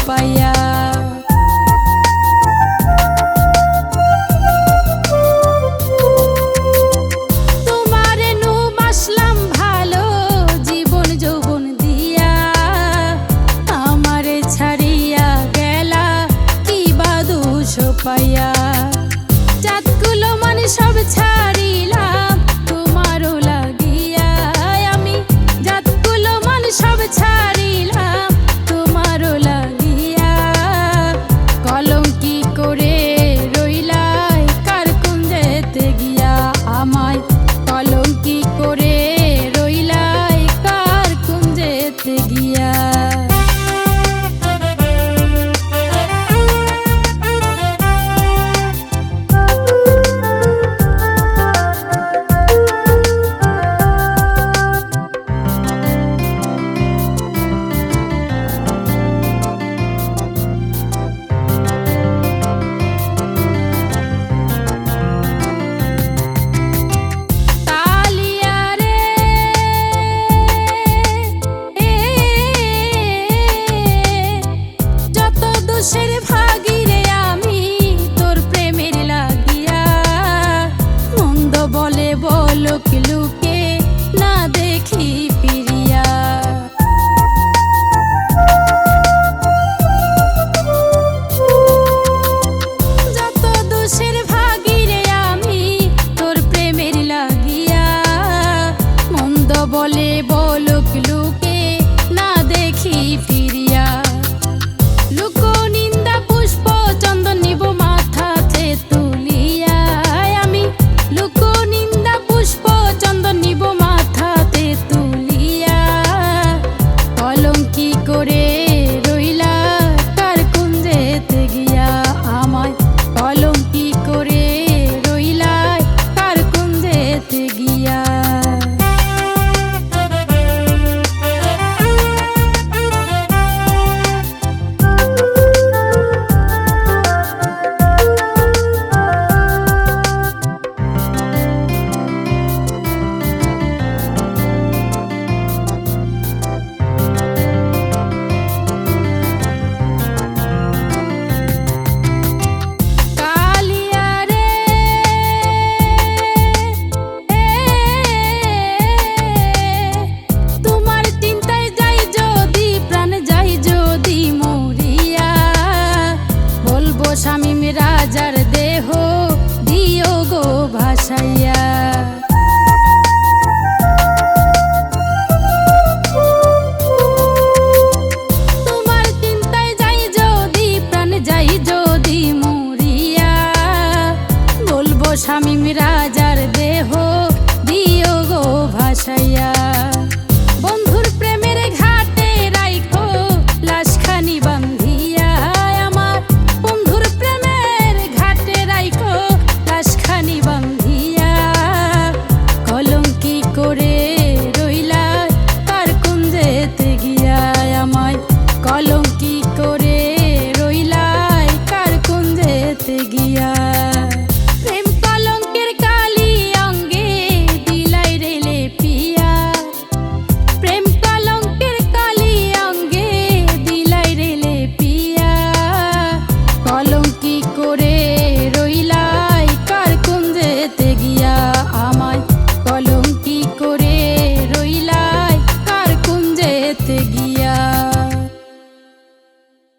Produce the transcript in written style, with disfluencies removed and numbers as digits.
পাইয়া। তোমারে নুবাসলাম ভালো জীবন যৌবন দিয়া, আমারে ছাড়িয়া গেলা কি বা দোষ পাইয়া। জাতগুলো মানে সব ছাড়িলাম তোমারও লাগিয়া, আমি জাতগুলো মানে সব ছাড়িলাম তোমারও লাগিয়া। কলঙ্কি করে রইলাই কার কোন যেতে গিয়া, আমায় কলঙ্কি করে রইলাই কার কোন যেতে গিয়া। দোষের ভাগিরে আমি তোর প্রেমের লাগিয়া, মন্দ বলে বলক লুকে না দেখি ফিরিয়া। যত দোষের ভাগিরে আমি তোর প্রেমের লাগিয়া, মন্দ বলে বলক লুকে না দেখি ফিরিয়া। করে রইলা কার কোন যেতে গিয়া, আমায় কলঙ্কি করে রইলা কার কোন যেতে গিয়া। শামীম রাজার দেহ দিও গো ভাসাইয়া।